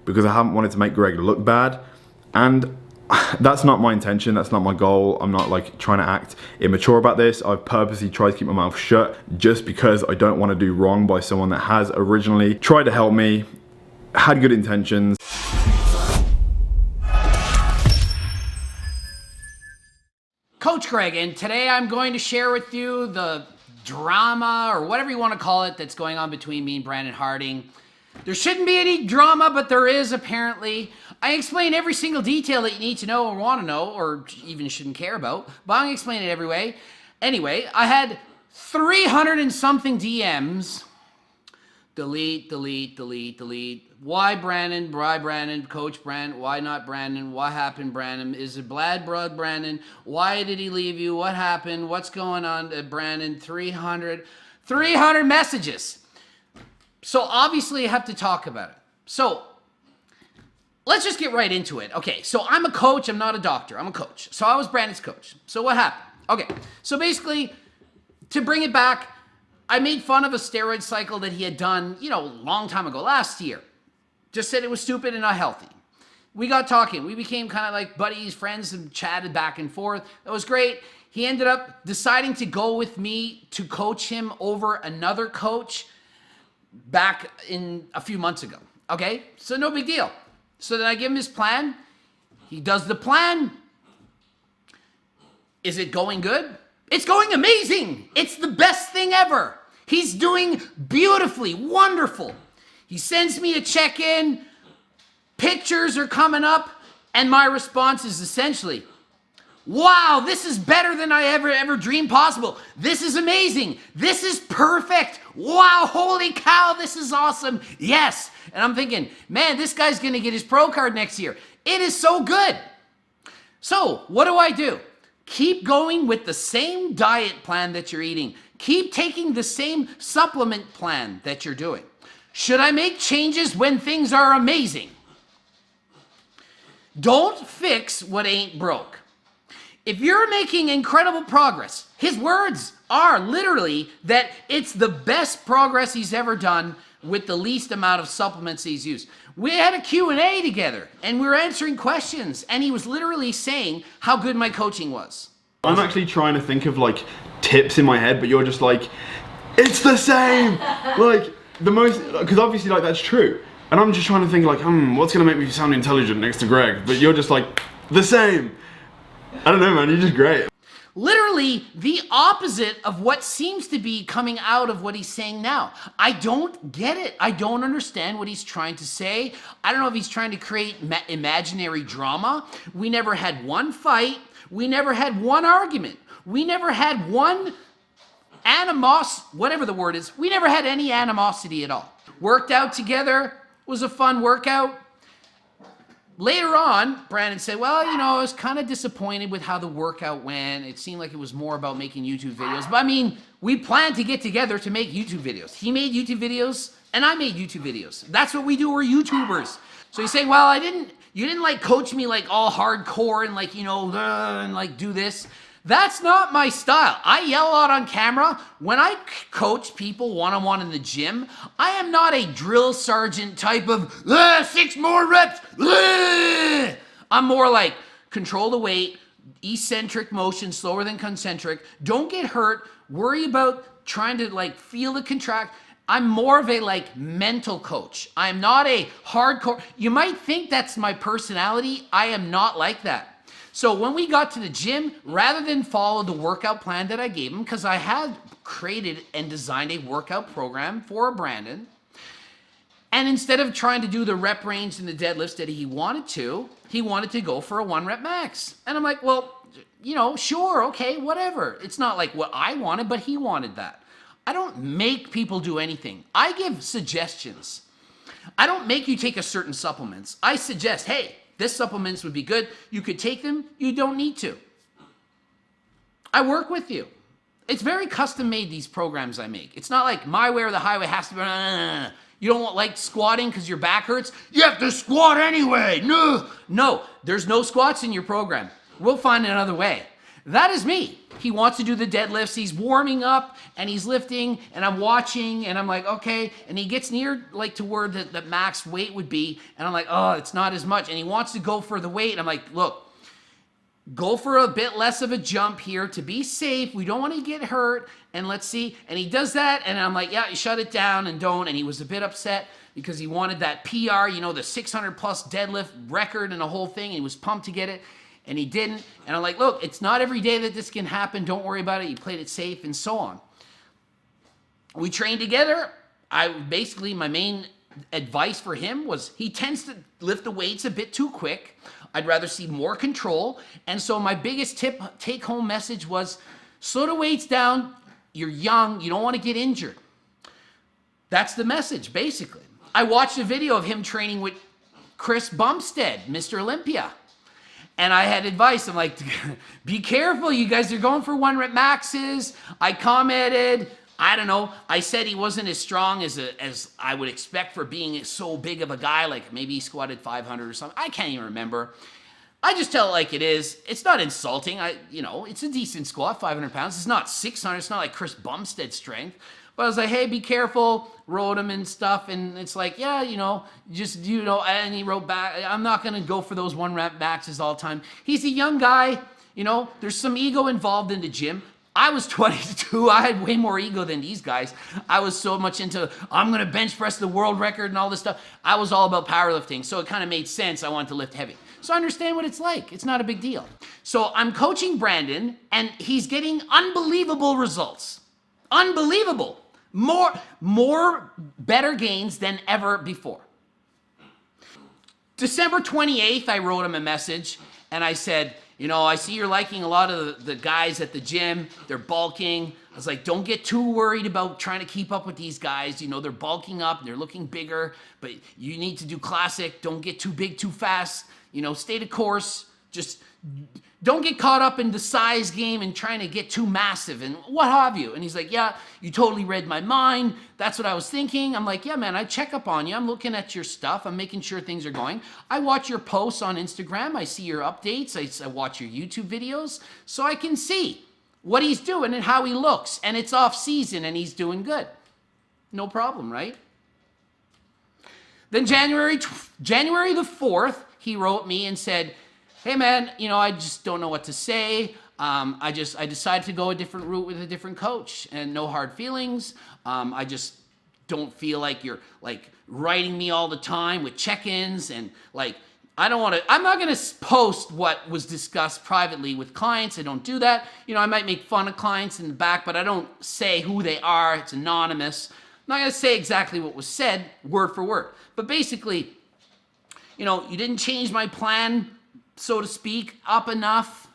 because I haven't wanted to make Greg look bad. And that's not my intention, that's not my goal. I'm not like trying to act immature about this. I've purposely tried to keep my mouth shut just because I don't want to do wrong by someone that has originally tried to help me, had good intentions. Coach Greg, and today I'm going to share with you the drama, or whatever you want to call it, that's going on between me and Brandon Harding. There shouldn't be any drama, but there is apparently. I explain every single detail that you need to know or want to know, or even shouldn't care about, but I'm going to explain it every way. Anyway, I had 300 and something DMs. Delete, delete, delete, delete. Why Brandon? Why Brandon? Coach Brandon? Why not Brandon? What happened, Brandon? Is it blood, Brandon? Why did he leave you? What happened? What's going on, Brandon? 300 messages. So obviously I have to talk about it. So let's just get right into it. Okay, so I'm a coach. I'm not a doctor. I'm a coach. So I was Brandon's coach. So what happened? Okay, so basically, to bring it back, I made fun of a steroid cycle that he had done, a long time ago, last year. Just said it was stupid and not healthy. We got talking. We became kind of like buddies, friends, and chatted back and forth. That was great. He ended up deciding to go with me to coach him over another coach back in a few months ago. Okay? So no big deal. So then I give him his plan. He does the plan. Is it going good? It's going amazing. It's the best thing ever. He's doing beautifully, wonderful. He sends me a check-in, pictures are coming up, and my response is essentially, wow, this is better than I ever dreamed possible. This is amazing. This is perfect. Wow, holy cow, this is awesome. Yes. And I'm thinking, man, this guy's going to get his pro card next year. It is so good. So what do? Keep going with the same diet plan that you're eating. Keep taking the same supplement plan that you're doing. Should I make changes when things are amazing? Don't fix what ain't broke. If you're making incredible progress, his words are literally that it's the best progress he's ever done with the least amount of supplements he's used. We had a Q&A together, and we were answering questions, and he was literally saying how good my coaching was. I'm actually trying to think of like tips in my head, but you're just like, it's the same! Like, the most, because obviously like that's true. And I'm just trying to think like, what's gonna make me sound intelligent next to Greg? But you're just like, the same. I don't know, man, you're just great. Literally the opposite of what seems to be coming out of what he's saying now. I don't get it. I don't understand what he's trying to say. I don't know if he's trying to create imaginary drama. We never had one fight. We never had one argument. We never had one whatever the word is. We never had any animosity at all. Worked out together. Was a fun workout. Later on, Brandon said, well, I was kind of disappointed with how the workout went. It seemed like it was more about making YouTube videos. But I mean, we planned to get together to make YouTube videos. He made YouTube videos, and I made YouTube videos. That's what we do. We're YouTubers. So he's saying, well, you didn't like coach me like all hardcore and like, and like do this. That's not my style. I yell a lot on camera. When I coach people one-on-one in the gym, I am not a drill sergeant type of 6 more reps. I'm more like control the weight, eccentric motion, slower than concentric. Don't get hurt. Worry about trying to like feel the contract. I'm more of a like mental coach. I'm not a hardcore. You might think that's my personality. I am not like that. So when we got to the gym, rather than follow the workout plan that I gave him, because I had created and designed a workout program for Brandon, and instead of trying to do the rep range and the deadlifts that he wanted to go for a 1 rep max. And I'm like, well, sure, okay, whatever. It's not like what I wanted, but he wanted that. I don't make people do anything. I give suggestions. I don't make you take a certain supplements. I suggest, hey, this supplements would be good. You could take them. You don't need to. I work with you. It's very custom made, these programs I make. It's not like my way or the highway has to be. You don't like squatting because your back hurts? You have to squat anyway. No, there's no squats in your program. We'll find another way. That is me. He wants to do the deadlifts. He's warming up and he's lifting and I'm watching and I'm like, okay. And he gets near like to where the max weight would be. And I'm like, oh, it's not as much. And he wants to go for the weight. And I'm like, look, go for a bit less of a jump here to be safe. We don't want to get hurt. And let's see. And he does that. And I'm like, yeah, shut it down and don't. And he was a bit upset because he wanted that PR, you know, the 600 plus deadlift record and the whole thing. And he was pumped to get it. And he didn't. And I'm like, look, it's not every day that this can happen. Don't worry about it. You played it safe and so on. We trained together. My main advice for him was he tends to lift the weights a bit too quick. I'd rather see more control. And so my biggest take home message was slow the weights down. You're young. You don't want to get injured. That's the message, basically. I watched a video of him training with Chris Bumstead, Mr. Olympia. And I had advice. I'm like, be careful. You guys are going for 1 rep maxes. I commented. I don't know. I said he wasn't as strong as I would expect for being so big of a guy. Like maybe he squatted 500 or something. I can't even remember. I just tell it like it is. It's not insulting. It's a decent squat, 500 pounds. It's not 600. It's not like Chris Bumstead's strength. But I was like, hey, be careful, wrote him and stuff. And it's like, yeah, and he wrote back, I'm not going to go for those 1 rep maxes all the time. He's a young guy. There's some ego involved in the gym. I was 22. I had way more ego than these guys. I was so much into, I'm going to bench press the world record and all this stuff. I was all about powerlifting. So it kind of made sense. I wanted to lift heavy. So I understand what it's like. It's not a big deal. So I'm coaching Brandon and he's getting unbelievable results. Unbelievable. More better gains than ever before. December 28th, I wrote him a message and I said, I see you're liking a lot of the guys at the gym. They're bulking. I was like, don't get too worried about trying to keep up with these guys. They're bulking up. They're looking bigger, but you need to do classic. Don't get too big too fast. Stay the course. Just don't get caught up in the size game and trying to get too massive and what have you. And he's like, yeah, you totally read my mind. That's what I was thinking. I'm like, yeah, man, I check up on you. I'm looking at your stuff. I'm making sure things are going. I watch your posts on Instagram. I see your updates. I watch your YouTube videos so I can see what he's doing and how he looks. And it's off season and he's doing good. No problem, right? Then January the 4th, he wrote me and said, hey man, I just don't know what to say. I decided to go a different route with a different coach and no hard feelings. I just don't feel like you're like writing me all the time with check-ins and like, I'm not going to post what was discussed privately with clients. I don't do that. I might make fun of clients in the back, but I don't say who they are. It's anonymous. I'm not going to say exactly what was said word for word, but basically, you didn't change my plan, so to speak, up enough.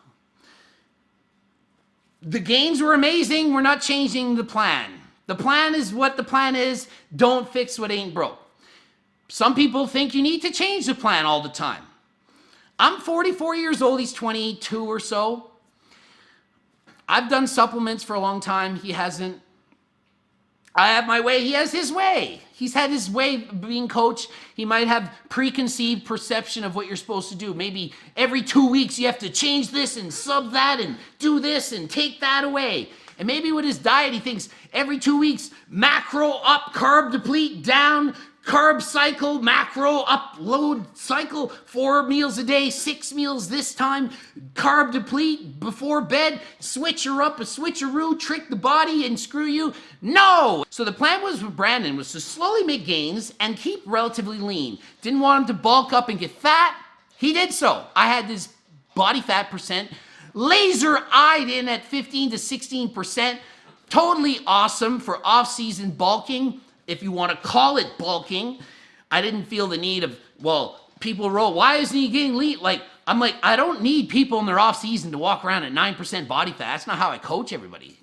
The gains were amazing. We're not changing the plan. The plan is what the plan is. Don't fix what ain't broke. Some people think you need to change the plan all the time. I'm 44 years old. He's 22 or so. I've done supplements for a long time. He hasn't. I have my way. He has his way. He's had his way being coached. He might have preconceived perception of what you're supposed to do. Maybe every 2 weeks you have to change this and sub that and do this and take that away. And maybe with his diet, he thinks every 2 weeks, macro up, carb deplete down, carb cycle, macro upload cycle, 4 meals a day, 6 meals this time, carb deplete before bed, switcher up, a switcheroo, trick the body and screw you. No! So the plan was for Brandon was to slowly make gains and keep relatively lean. Didn't want him to bulk up and get fat. He did so. I had this body fat percent laser eyed in at 15 to 16%. Totally awesome for off-season bulking. If you want to call it bulking, I didn't feel the need of, people wrote, why isn't he getting lean? I'm like, I don't need people in their off season to walk around at 9% body fat. That's not how I coach everybody.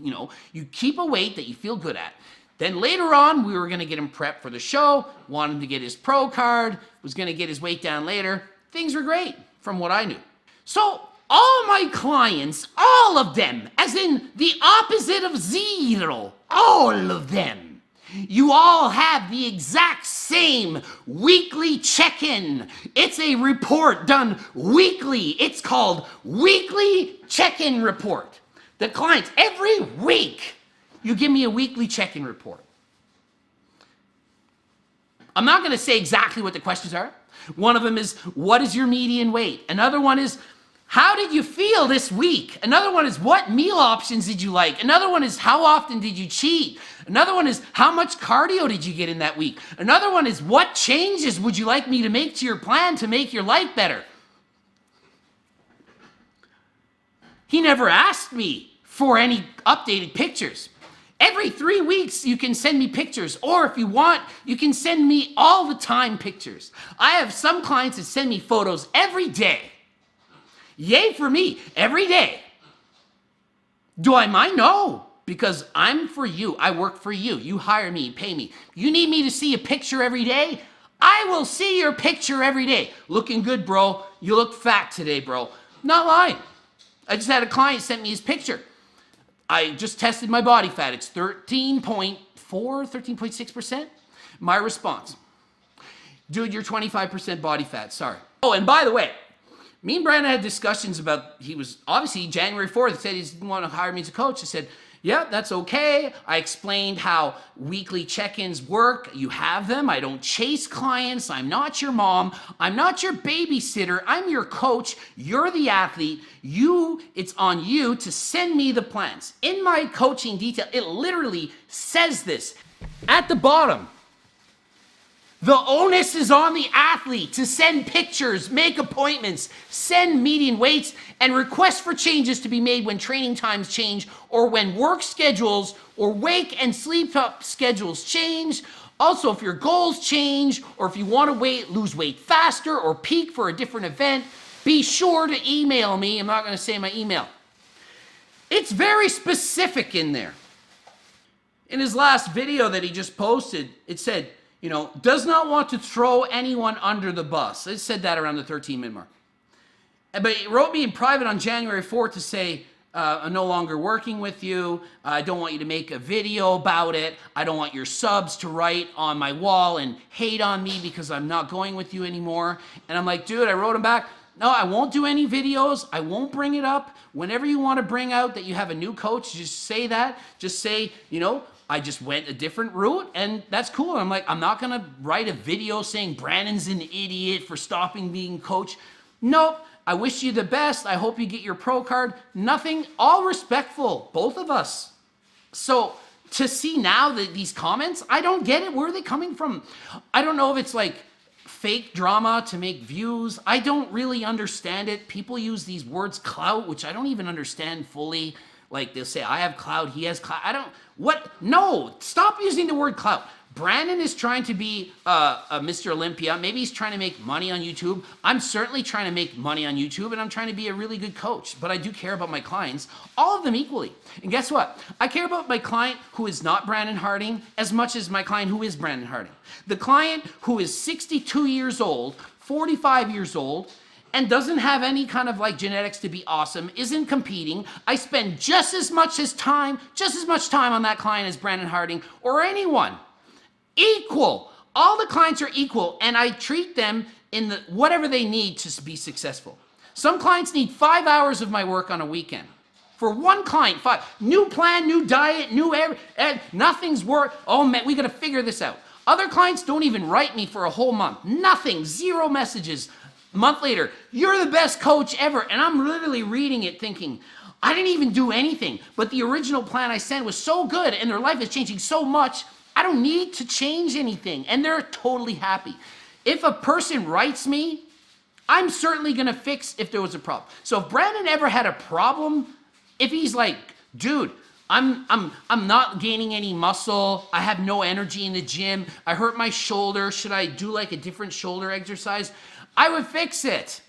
You keep a weight that you feel good at. Then later on, we were going to get him prepped for the show, wanted him to get his pro card, was going to get his weight down later. Things were great from what I knew. So all my clients, all of them, as in the opposite of zero, all of them, You all have the exact same weekly check-in. It's a report done weekly. It's called weekly check-in report. The clients, every week, you give me a weekly check-in report. I'm not going to say exactly what the questions are. One of them is, what is your median weight? Another one is, how did you feel this week? Another one is, what meal options did you like? Another one is, how often did you cheat? Another one is, how much cardio did you get in that week? Another one is, what changes would you like me to make to your plan to make your life better? He never asked me for any updated pictures. Every 3 weeks, you can send me pictures, or if you want, you can send me all the time pictures. I have some clients that send me photos every day. Yay for me, every day. Do I mind? No, because I'm for you. I work for you. You hire me, pay me. You need me to see a picture every day? I will see your picture every day. Looking good, bro. You look fat today, bro. Not lying. I just had a client send me his picture. I just tested my body fat. It's 13.4, 13.6%. My response, dude, you're 25% body fat. Sorry. Oh, and by the way, me and Brandon had discussions about, he was obviously January 4th, said he didn't want to hire me as a coach. I said, yeah, that's okay. I explained how weekly check-ins work. You have them. I don't chase clients. I'm not your mom. I'm not your babysitter. I'm your coach. You're the athlete. It's on you to send me the plans. In my coaching detail, it literally says this at the bottom. The onus is on the athlete to send pictures, make appointments, send median weights, and request for changes to be made when training times change or when work schedules or wake and sleep up schedules change. Also, if your goals change or if you want to lose weight faster or peak for a different event, be sure to email me. I'm not going to say my email. It's very specific in there. In his last video that he just posted, it said, does not want to throw anyone under the bus. I said that around the 13-minute mark. But he wrote me in private on January 4th to say, I'm no longer working with you. I don't want you to make a video about it. I don't want your subs to write on my wall and hate on me because I'm not going with you anymore. And I'm like, dude, I wrote him back, no, I won't do any videos. I won't bring it up. Whenever you want to bring out that you have a new coach, just say that. Just say, I just went a different route, and that's cool. I'm like, I'm not going to write a video saying Brandon's an idiot for stopping being coach. Nope. I wish you the best. I hope you get your pro card. Nothing. All respectful, both of us. So to see now that these comments, I don't get it. Where are they coming from? I don't know if it's like fake drama to make views. I don't really understand it. People use these words clout, which I don't even understand fully. Like they'll say, I have clout, he has clout. No, stop using the word clout. Brandon is trying to be a Mr. Olympia. Maybe he's trying to make money on YouTube. I'm certainly trying to make money on YouTube, and I'm trying to be a really good coach. But I do care about my clients, all of them equally. And guess what? I care about my client who is not Brandon Harding as much as my client who is Brandon Harding. The client who is 62 years old, 45 years old, and doesn't have any kind of genetics to be awesome, isn't competing. I spend just as much time on that client as Brandon Harding or anyone. Equal. All the clients are equal, and I treat them in whatever they need to be successful. Some clients need 5 hours of my work on a weekend. For one client, 5. New plan, new diet, nothing's work. Oh man, we gotta figure this out. Other clients don't even write me for a whole month. Nothing, 0 messages. A month later, you're the best coach ever. And I'm literally reading it thinking, I didn't even do anything, but the original plan I sent was so good and their life is changing so much, I don't need to change anything. And they're totally happy. If a person writes me, I'm certainly gonna fix if there was a problem. So if Brandon ever had a problem, if he's like, dude, I'm not gaining any muscle, I have no energy in the gym, I hurt my shoulder, should I do a different shoulder exercise? I would fix it.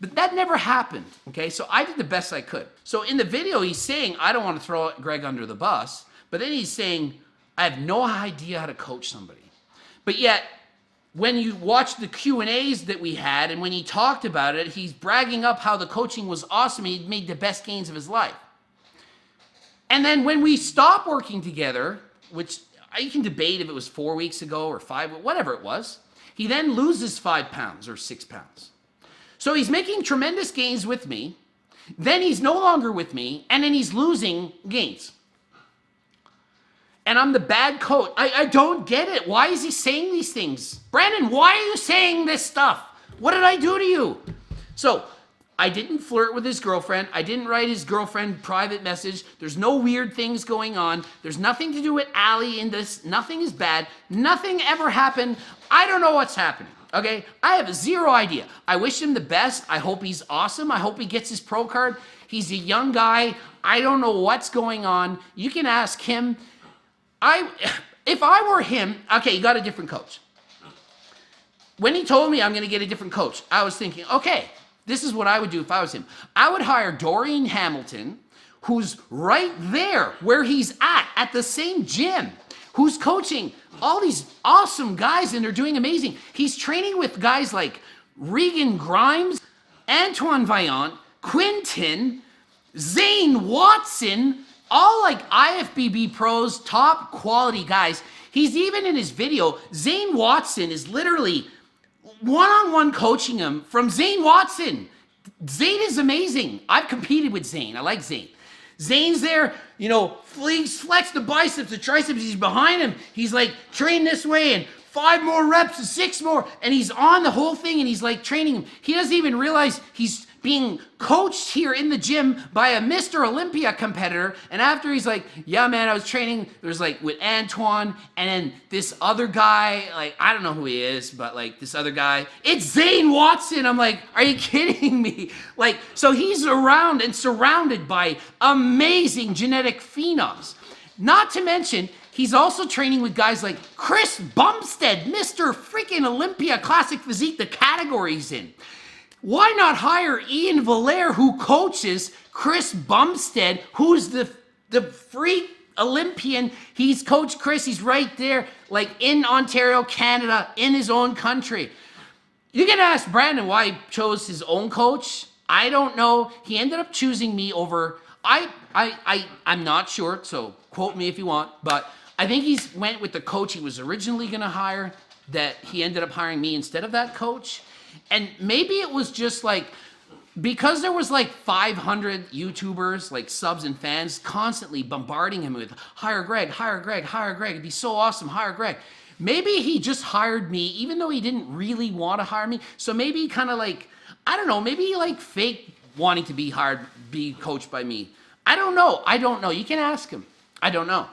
But that never happened, okay? So I did the best I could. So in the video, he's saying, I don't want to throw Greg under the bus, but then he's saying, I have no idea how to coach somebody. But yet, when you watch the Q&As that we had, and when he talked about it, he's bragging up how the coaching was awesome, he'd made the best gains of his life. And then when we stop working together, which you can debate if it was 4 weeks ago or 5, whatever it was. He then loses 5 pounds or 6 pounds. So he's making tremendous gains with me. Then he's no longer with me, and then he's losing gains. And I'm the bad coach. I don't get it. Why is he saying these things? Brandon, why are you saying this stuff? What did I do to you? So I didn't flirt with his girlfriend. I didn't write his girlfriend private message. There's no weird things going on. There's nothing to do with Allie in this. Nothing is bad. Nothing ever happened. I don't know what's happening. Okay? I have zero idea. I wish him the best. I hope he's awesome. I hope he gets his pro card. He's a young guy. I don't know what's going on. You can ask him. If I were him, okay, you got a different coach. When he told me I'm going to get a different coach, I was thinking, okay, this is what I would do if I was him. I would hire Dorian Hamilton, who's right there where he's at the same gym, who's coaching all these awesome guys, and they're doing amazing. He's training with guys like Regan Grimes, Antoine Vaillant, Quinton, Zane Watson, all like IFBB pros, top quality guys. He's even in his video, Zane Watson is literally one-on-one coaching him from Zane Watson. Zane is amazing. I've competed with Zane. I like Zane. Zane's there, you know, flex the biceps, the triceps. He's behind him. He's like, train this way and 5 more reps and 6 more. And he's on the whole thing and he's like training him. He doesn't even realize he's being coached here in the gym by a Mr. Olympia competitor. And after he's like, yeah, man, I was training. There's like with Antoine and then this other guy, like, I don't know who he is, but like this other guy, it's Zane Watson. I'm like, are you kidding me? Like, so he's around and surrounded by amazing genetic phenoms. Not to mention, he's also training with guys like Chris Bumstead, Mr. freaking Olympia Classic Physique, the category he's in. Why not hire Ian Valère, who coaches Chris Bumstead, who's the freak Olympian? He's coached Chris. He's right there, like in Ontario, Canada, in his own country. You can ask Brandon why he chose his own coach. I don't know. He ended up choosing me over. I'm not sure, so quote me if you want, but I think he went with the coach he was originally going to hire, that he ended up hiring me instead of that coach. And maybe it was just like, because there was like 500 YouTubers, like subs and fans, constantly bombarding him with, hire Greg, hire Greg, hire Greg. It'd be so awesome, hire Greg. Maybe he just hired me, even though he didn't really want to hire me. So maybe he kind of like, I don't know, maybe he like fake wanting to be hired, be coached by me. I don't know. You can ask him. I don't know.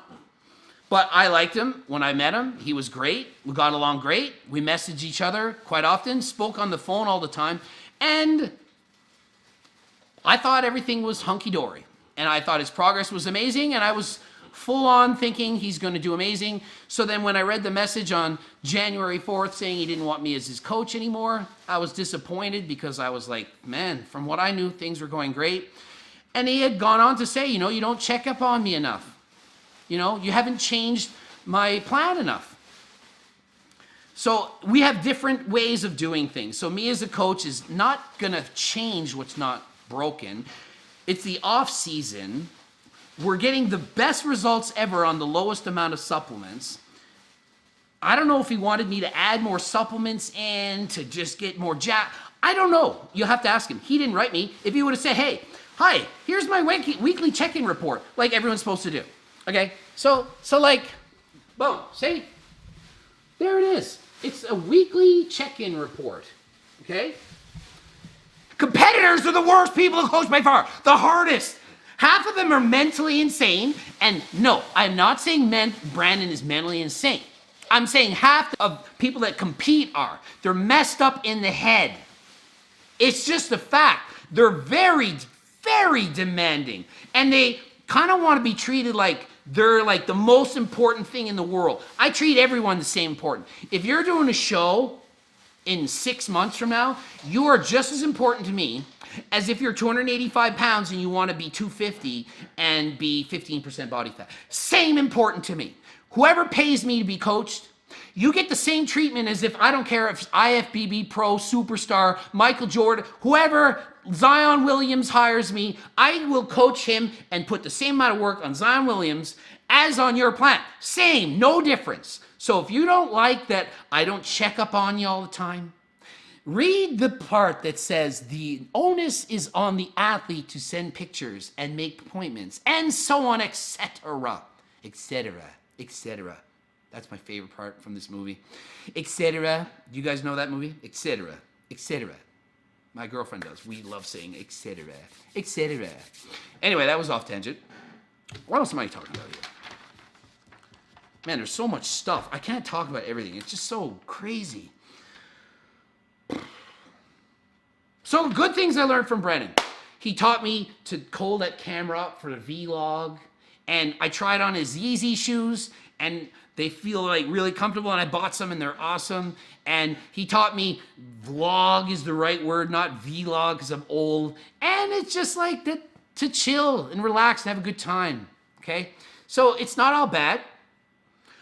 But I liked him when I met him. He was great. We got along great. We messaged each other quite often, spoke on the phone all the time. And I thought everything was hunky-dory. And I thought his progress was amazing. And I was full on thinking he's going to do amazing. So then when I read the message on January 4th saying he didn't want me as his coach anymore, I was disappointed because I was like, man, from what I knew, things were going great. And he had gone on to say, you know, you don't check up on me enough. You know, you haven't changed my plan enough. So we have different ways of doing things. So me as a coach is not going to change what's not broken. It's the off season. We're getting the best results ever on the lowest amount of supplements. I don't know if he wanted me to add more supplements in to just get more I don't know. You'll have to ask him. He didn't write me. If he would have said, hey, hi, here's my weekly check-in report, like everyone's supposed to do. Okay, so like, boom, see? There it is. It's a weekly check-in report, okay? Competitors are the worst people to coach by far, the hardest. Half of them are mentally insane, and no, I'm not saying Brandon is mentally insane. I'm saying half of people that compete are. They're messed up in the head. It's just a fact. They're very, very demanding, and they kind of want to be treated like they're like the most important thing in the world. I treat everyone the same important. If you're doing a show in 6 months from now, you are just as important to me as if you're 285 pounds and you want to be 250 and be 15% body fat. Same important to me. Whoever pays me to be coached, you get the same treatment as if, I don't care if IFBB pro, superstar, Michael Jordan, whoever, Zion Williams hires me, I will coach him and put the same amount of work on Zion Williams as on your plan. Same, no difference. So if you don't like that I don't check up on you all the time, read the part that says the onus is on the athlete to send pictures and make appointments and so on, etc., etc., etc. That's my favorite part from this movie. Etc. You guys know that movie? Etc., etc. My girlfriend does. We love saying etc., etc. Anyway, that was off tangent. What else am I talking about here? Man, there's so much stuff. I can't talk about everything. It's just so crazy. So good things I learned from Brennan. He taught me to hold that camera up for the vlog. And I tried on his Yeezy shoes. And they feel like really comfortable. And I bought some and they're awesome. And he taught me vlog is the right word, not vlog because I'm old. And it's just like that to chill and relax and have a good time. Okay? So it's not all bad.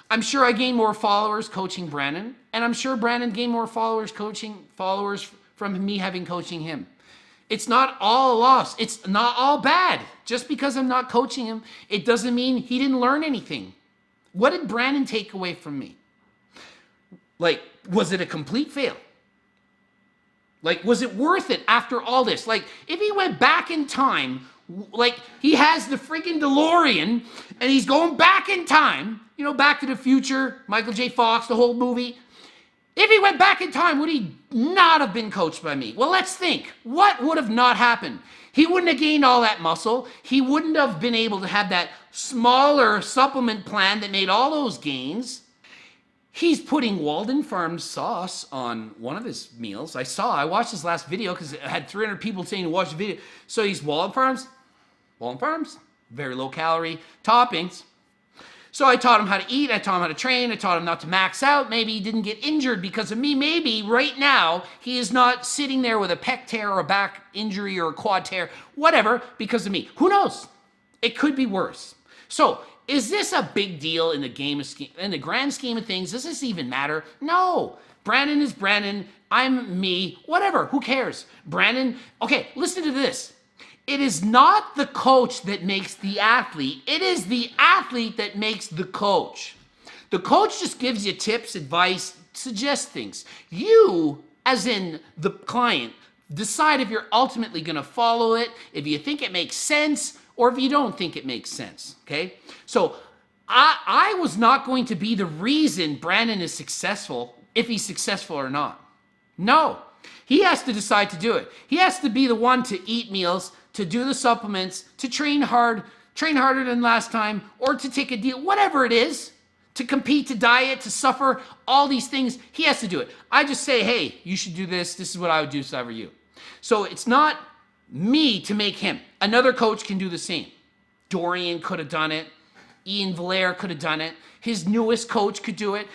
I'm sure I gained more followers coaching Brandon, and I'm sure Brandon gained more followers from me having coaching him. It's not all lost. It's not all bad. Just because I'm not coaching him, it doesn't mean he didn't learn anything. What did Brandon take away from me? Like, was it a complete fail? Like, was it worth it after all this? Like, if he went back in time, like he has the freaking DeLorean and he's going back in time, you know, Back to the Future, Michael J. Fox, the whole movie. If he went back in time, would he not have been coached by me? Well, let's think. What would have not happened? He wouldn't have gained all that muscle. He wouldn't have been able to have that smaller supplement plan that made all those gains. He's putting Walden Farms sauce on one of his meals. I watched his last video because it had 300 people saying to watch the video. So he's Walden Farms, very low calorie toppings. So I taught him how to eat, I taught him how to train, I taught him not to max out. Maybe he didn't get injured because of me. Maybe right now he is not sitting there with a pec tear or a back injury or a quad tear, whatever, because of me. Who knows? It could be worse. So is this a big deal in the grand scheme of things? Does this even matter? No. Brandon is Brandon. I'm me. Whatever. Who cares? Brandon. Okay, listen to this. It is not the coach that makes the athlete. It is the athlete that makes the coach. The coach just gives you tips, advice, suggests things. You, as in the client, decide if you're ultimately going to follow it, if you think it makes sense, or if you don't think it makes sense, okay? So I was not going to be the reason Brandon is successful if he's successful or not. No. He has to decide to do it. He has to be the one to eat meals, to do the supplements, to train harder than last time, or to take a deal, whatever it is, to compete, to diet, to suffer, all these things, he has to do it. I just say, hey, you should do this. This is what I would do if I were you. So it's not me to make him. Another coach can do the same. Dorian could have done it. Ian Valaire could have done it. His newest coach could do it.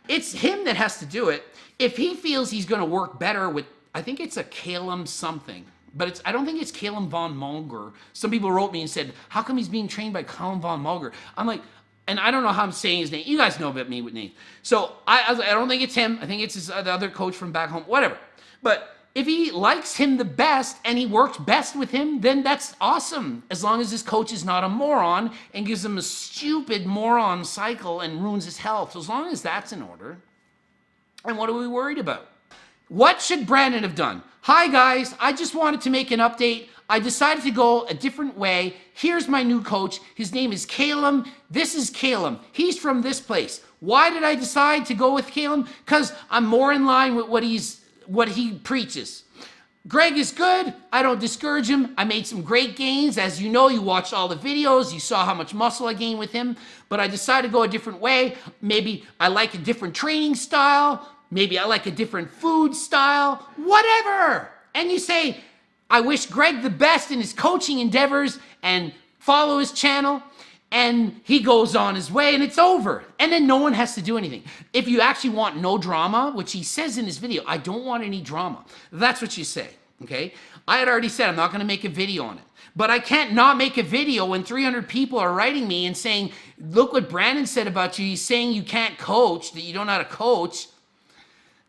It's him that has to do it. If he feels he's going to work better with, I think it's a Calum something, but I don't think it's Calum von Mulger. Some people wrote me and said, how come he's being trained by Calum von Mulger? I'm like, and I don't know how I'm saying his name. You guys know about me with names. So I don't think it's him. I think it's the other coach from back home, whatever. But if he likes him the best and he works best with him, then that's awesome. As long as his coach is not a moron and gives him a stupid moron cycle and ruins his health. So as long as that's in order. And what are we worried about? What should Brandon have done? Hi guys, I just wanted to make an update. I decided to go a different way. Here's my new coach. His name is Calum. This is Calum. He's from this place. Why did I decide to go with Calum? Because I'm more in line with what he preaches. Greg is good. I don't discourage him. I made some great gains. As you know, you watched all the videos. You saw how much muscle I gained with him. But I decided to go a different way. Maybe I like a different training style. Maybe I like a different food style. Whatever. And you say, I wish Greg the best in his coaching endeavors and follow his channel. And he goes on his way and it's over. And then no one has to do anything. If you actually want no drama, which he says in his video, I don't want any drama. That's what you say, okay? I had already said I'm not going to make a video on it. But I can't not make a video when 300 people are writing me and saying, look what Brandon said about you. He's saying you can't coach, that you don't know how to coach.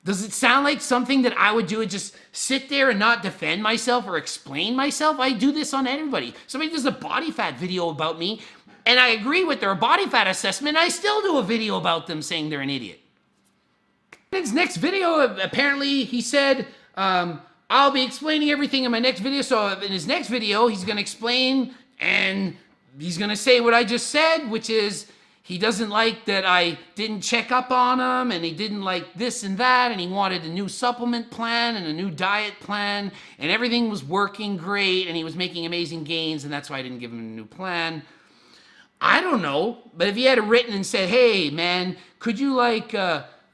Does it sound like something that I would do and just sit there and not defend myself or explain myself? I do this on everybody. Somebody does a body fat video about me. and I agree with their body fat assessment, I still do a video about them saying they're an idiot. In his next video, apparently he said, I'll be explaining everything in my next video. So in his next video, he's going to explain and he's going to say what I just said, which is he doesn't like that I didn't check up on him and he didn't like this and that and he wanted a new supplement plan and a new diet plan and everything was working great and he was making amazing gains and that's why I didn't give him a new plan. I don't know, but if he had it written and said, hey man, could you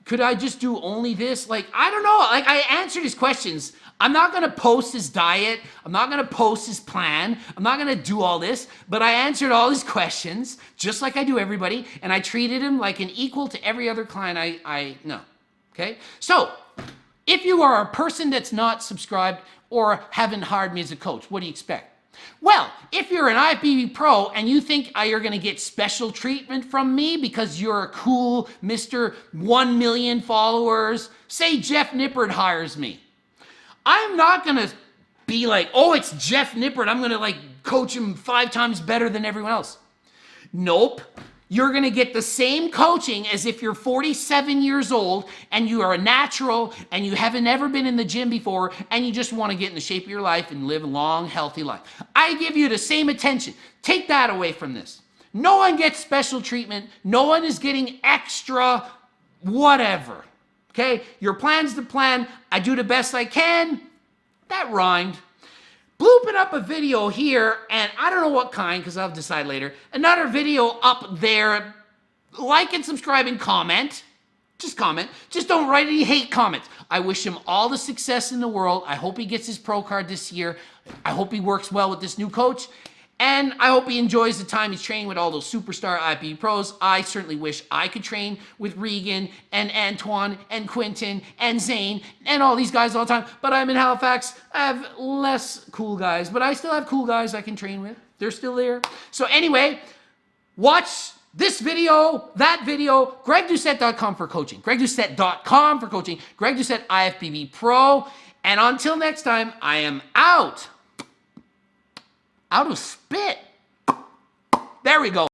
could I just do only this? Like, I don't know. Like, I answered his questions. I'm not going to post his diet. I'm not going to post his plan. I'm not going to do all this. But I answered all his questions, just like I do everybody. And I treated him like an equal to every other client I know. Okay? So, if you are a person that's not subscribed or haven't hired me as a coach, what do you expect? Well, if you're an IFBB pro and you think you're going to get special treatment from me because you're a cool Mr. 1 million followers, say Jeff Nippard hires me. I'm not going to be like, oh, it's Jeff Nippard. I'm going to coach him 5 times better than everyone else. Nope. You're going to get the same coaching as if you're 47 years old and you are a natural and you haven't ever been in the gym before and you just want to get in the shape of your life and live a long, healthy life. I give you the same attention. Take that away from this. No one gets special treatment. No one is getting extra whatever. Okay? Your plan's the plan. I do the best I can. That rhymed. Blooping up a video here, and I don't know what kind, because I'll decide later. Another video up there. Like and subscribe and comment. Just comment. Just don't write any hate comments. I wish him all the success in the world. I hope he gets his pro card this year. I hope he works well with this new coach. And I hope he enjoys the time he's training with all those superstar IFBB pros. I certainly wish I could train with Regan and Antoine and Quentin and Zane and all these guys all the time. But I'm in Halifax. I have less cool guys, but I still have cool guys I can train with. They're still there. So anyway, watch this video, that video, GregDoucette.com for coaching. GregDoucette.com for coaching. Greg Doucette, IFBB Pro. And until next time, I am out. Out of spit. There we go.